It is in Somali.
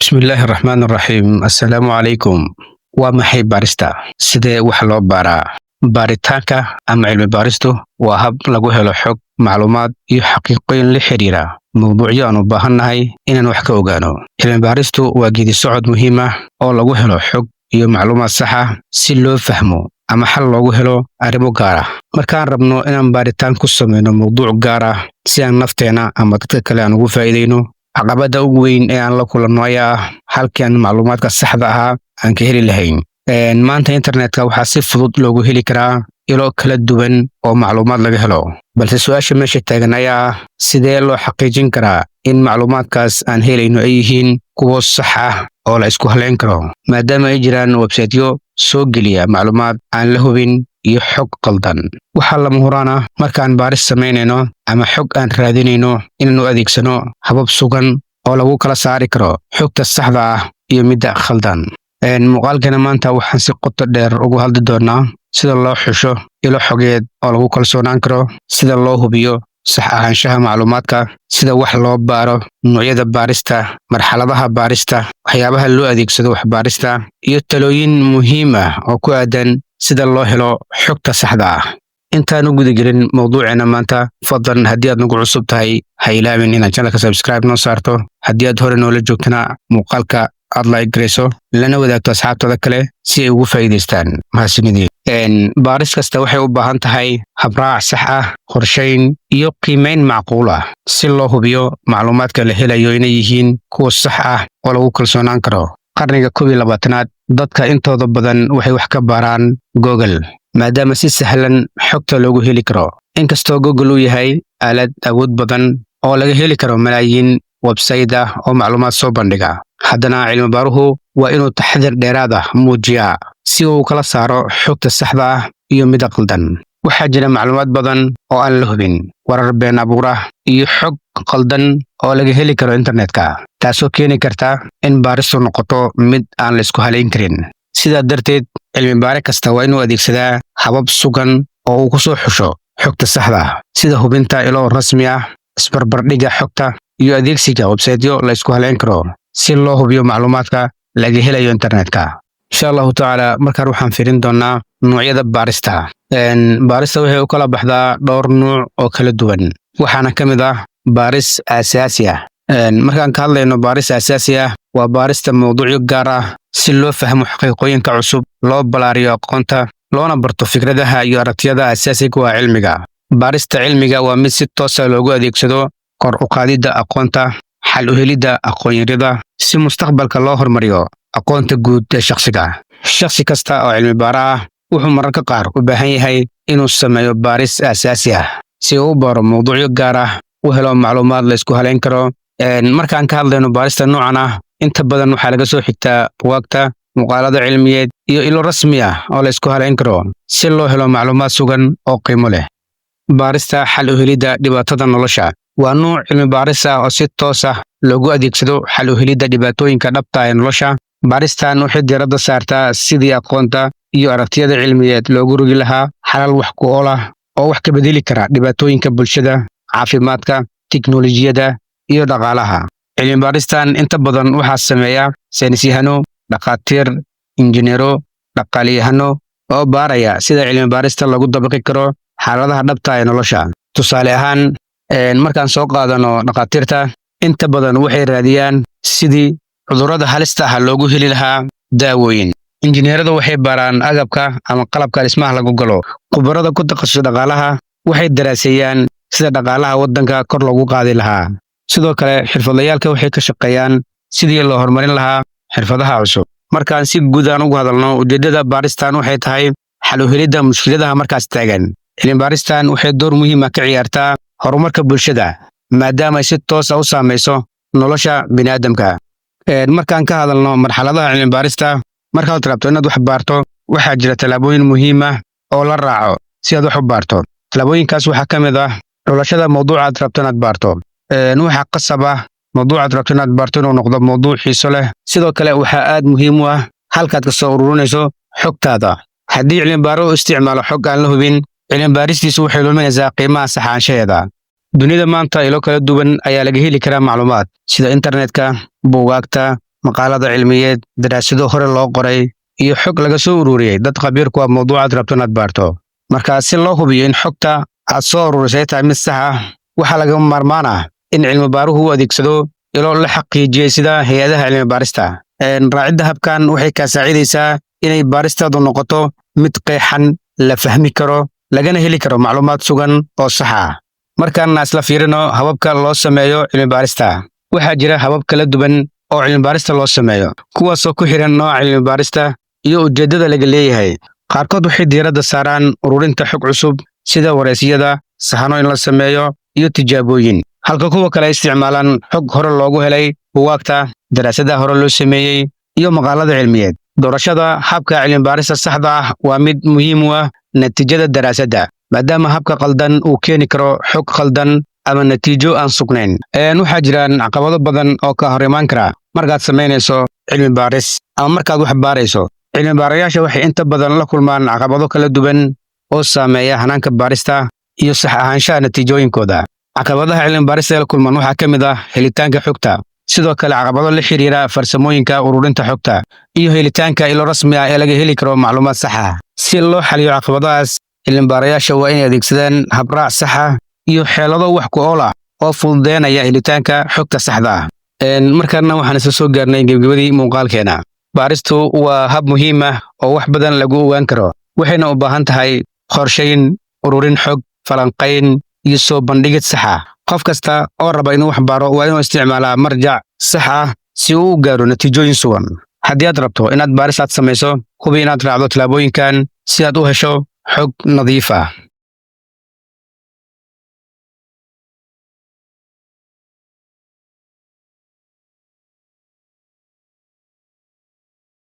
Bismillaahi Raxmaani Raxiim. Assalaamu calaykum. Waa maxay baarista? Sidee wax loo baaraa? Baaritaanka ama cilmi baaristu waa hab lagu helo xog, macluumaad iyo xaqiiqooyin la xiriira mowduucyo aan u baahannahay inaan wax ka ogaano. Cilmi baaristu waa geedi socod muhiim ah oo lagu helo xog iyo macluumaad sax ah si loo fahmo ama xal loogu helo arrimo gaar ah. Markaan rabno inaan baaritaan ku sameyno mowduuc gaar ah si aan nafteena ama dadka kale aan ugu faa'iideyno, caqabada ugu weyn ee aan la kulanno ayaa ah halkii aan macluumaadka saxda ahaa aan ka heli lahayn. Maanta internetka waxaa si fudud loogu heli karaa ilo kala duwan oo macluumaad laga helo. Balse su'aasha meesha taagan ayaa ah sidee loo xaqiijin karaa in macluumaadkaas aan helayno ay yihiin kuwo sax ah oo la isku halayn karo, maadaama ay jiraan website-yo soo geliya macluumaad aan la hubin iyo xog qaldan. Waxaa lama huraan ah markaan baaris samaynayno ama xog aan raadinayno inaanu adeegsano habab sugan oo lagu kala saari karo xogta saxda ah iyo midda khaldan. Muuqaalkana maanta waxaan si qoto dheer ugu hadli doonaa sida loo xusho ilo xogeed oo lagu kalsoonaan karo, sida loo hubiyo sax ahaanshaha macluumaadka, sida wax loo baaro, noocyada baarista, marxaladaha baarista, waxyaabaha loo adeegsado wax baarista, iyo talooyin muhiim ah oo ku aadan sida loo helo xogta saxda ah. Intaan u guda gelin mowduuceena maanta, fadlan haddii aad nagu cusub tahay ha ilaawin inaad channelka subscribe noo saarto. Haddii aad hore noola joogtana muuqaalka aad like garayso lana wadaagto asxaabtada kale si ay ugu faa'iidaystaan. Mahadsanidin. Baaris kasta waxay u baahan tahay habraac sax ah, qorshayn iyo qiimeyn macquul ah si loo hubiyo macluumaadka la helayo inay yihiin kuwo sax ah oo lagu kalsoonaan karo. Qarniga 21aad, dadka intooda badan waxay wax ka baaraan Google, maadaama si sahlan xogta loogu heli karo. Inkastoo Google uu yahay aalad awood badan oo laga heli karo malaayiin website ah oo macluumaad soo bandhiga, haddana cilmi baaruhu waa inuu taxadir dheeraad ah muujiyaa si uu kala saaro xogta saxda ah iyo midda qaldan. Waxaa jira macluumaad badan oo aan la hubin, warar been abuur ah iyo xog qaldan oo laga heli karo internetka, taasoo keeni karta in baaristu noqoto mid aan la isku halayn karin. Sidaa darteed, cilmi baare kasta waa inuu adeegsadaa habab sugan oo uu ku soo xusho xogta saxda ah, sida hubinta ilo rasmi ah, isbarbardhigga xogta, iyo adeegsiga website-yo la isku halayn karo si loo hubiyo macluumaadka laga helayo internetka. Insha Allahu tacaala markaan waxaan fiirin doonaa noocyada baarista. Baarista waxay u kala baxdaa dhowr nooc oo kala duwan, waxaana ka mid ah baaris aasaasi ah. Markaan ka hadlayno baaris aasaasi ah, waa baarista mowduucyo gaar ah si loo fahmo xaqiiqooyinka cusub, loo balaariyo aqoonta, loona barto fikradaha iyo aragtiyada aasaasiga ah cilmiga. Baarista cilmiga waa mid si toos ah loogu adeegsado kor u qaadidda aqoonta, xal u helidda aqoon-yarida, si mustaqbalka loo horumariyo aqoonta guud ee shakhsiga. Shakhsi kasta oo cilmi baara ah wuxuu mararka qaar u baahan yahay inuu sameeyo baaris aasaasi ah si uu u baaro mowduucyo gaar ah, u helo macluumaad la isku halayn karo. Markaan ka hadlayno baarista noocan ah, inta badan waxaa laga soo xigtaa buugaagta, muuqaalada cilmiyeed iyo ilo rasmi ah oo la isku halayn karo si loo helo macluumaad sugan oo qiimo leh. Baarista xal u helidda dhibaatada nolosha waa nooc cilmi baaris ah oo si toos ah loogu adeegsado xal u helidda dhibaatooyinka dhabta ah ee nolosha. Baaristan waxay diiradda saartaa sidii aqoonta iyo aragtiyada cilmiyeed loogu rogi lahaa xalal wax ku ool ah oo wax ka bedeli kara dhibaatooyinka bulshada, caafimaadka, tiknoolajiyadda iyo dhaqaalaha. Cilmi baaristan inta badan waxaa sameeya saynisyahano, dhakhaatiir, injineero, dhaqaaleyahano oo baaraya sida cilmi baarista lagu dabaqi karo xaaladaha dhabta ah ee nolosha. Tusaale ahaan, markaan soo qaadano dhakhaatiirta, inta badan waxay raadiyaan sidii cudurrada halista ah loogu heli lahaa daawooyin. Injineeradu waxay baaraan agabka ama qalabka dhismaha lagu galo. Khubarada ku takhasusay dhaqaalaha waxay daraaseeyaan sida dhaqaalaha waddanka kor loogu qaadi lahaa. Sidoo kale, xirfadlayaalka waxay ka shaqeeyaan sidii loo horumarin lahaa xirfadaha cusub. Markaan si guud aan ugu hadalno, ujeeddada baaristan waxay tahay xal u helidda mushkiladaha markaas taagan. Cilmi baaristan waxay door muhiim ah ka ciyaartaa horumarka bulshada, maadaama ay si toos ah u saamayso nolosha bini'aadamka. Markaan ka hadalno marxaladaha cilmi baarista, markaad rabto inaad wax baarto, waxaa jira tallaabooyin muhiim ah oo la raaco si aad wax u baarto. Tallaabooyinkaas waxaa ka mid ah xulashada mowduuca aad rabto inaad baarto. Waxaa qasab ah mowduuca aad rabto inaad baarto inuu noqdo mowduuc xiiso leh. Sidoo kale, waxaa aad muhiim u ah halkaad ka soo ururinayso xogtaada. Haddii cilmi baaro u isticmaalo xog aan la hubin, cilmi baaristiisu waxay luminaysaa qiimaha saxaanshaheeda. Dunida maanta ilo kala duwan ayaa laga heli karaa macluumaad sida internetka, buugaagta, maqaalada cilmiyeed, daraasado hore loo qoray, iyo xog laga soo ururiyey dad khabiir ku ah mawduucaad rabto inaad baarto. Marka si loo hubiyo in xogta aad soo ururisay tahay mid sax ah, waxaa lagama maarmaan ah in cilmi-baaruhu u adeegsado ilo la xaqiijiyey sida hay-adaha cilmi-baarista. Raacidda habkan waxay kaa saacidaysaa inay baaristaadu noqoto mid qeexan, la fahmi karo, lagana heli karo macluumaad sugan oo sax ah. Markaana isla fiirino hababka loo sameeyo cilmi-baarista. Waxaa jira habab kala duwan oo cilmi-baarista loo sameeyo, kuwaasoo ku xiran nooca cilmi-baarista iyo ujeeddada laga leeyahay. Qaarkood waxay diiradda saaraan ururinta xog cusub sida wareysiyada, sahanno in la sameeyo, iyo tijaabooyin, halka kuwa kale ay isticmaalaan xog hore loogu helay buugaagta, daraasadaha hore loo sameeyey, iyo maqaalada cilmiyeed. Doorashada habka cilmi-baarista saxda ah waa mid muhiim u ah natiijada daraasadda, maadaama habka qaldan uu keeni karo xog qaldan ama natiijo aan sugnayn. Waxaa jiraan caqabado badan oo ka hor imaan kara markaad samaynayso cilmi-baaris ama markaad wax baarayso. Cilmi-baarayaasha waxay inta badan la kulmaan caqabado kala duwan oo saameeya hanaanka baarista iyo sax ahaanshaha natiijooyinkooda. Caqabadaha cilmi-baarista ee la kulmaan waxaa ka mid ah helitaanka xogta, sidoo kale caqabado la xiriira farsamooyinka ururinta xogta, iyo helitaanka ilo rasmi ah ee laga heli karo macluumaad sax ah. Si loo xaliyo caqabadahaas, cilmi-baarayaasha waa inay adeegsadaan habraac sax ah iyo xeelado wax ku ool ah oo fududeynaya helitaanka xogta saxda ah. Markaana waxaan isla soo gaarnay gebagabadii muuqaalkeena. Baaristu waa hab muhiim ah oo wax badan lagu ogaan karo, waxayna u baahan tahay qorshayn, ururin xog, falanqayn, iyo soo bandhigid sax ah. Qof kasta oo raba inuu wax baaro waa inuu isticmaalaa marjac sax ah si uu u gaaro natiijooyin sugan. Haddii aad rabto inaad baaris samayso, hubi inaad raacdo tallaabooyinkan si aad u hesho xog nadiif ah.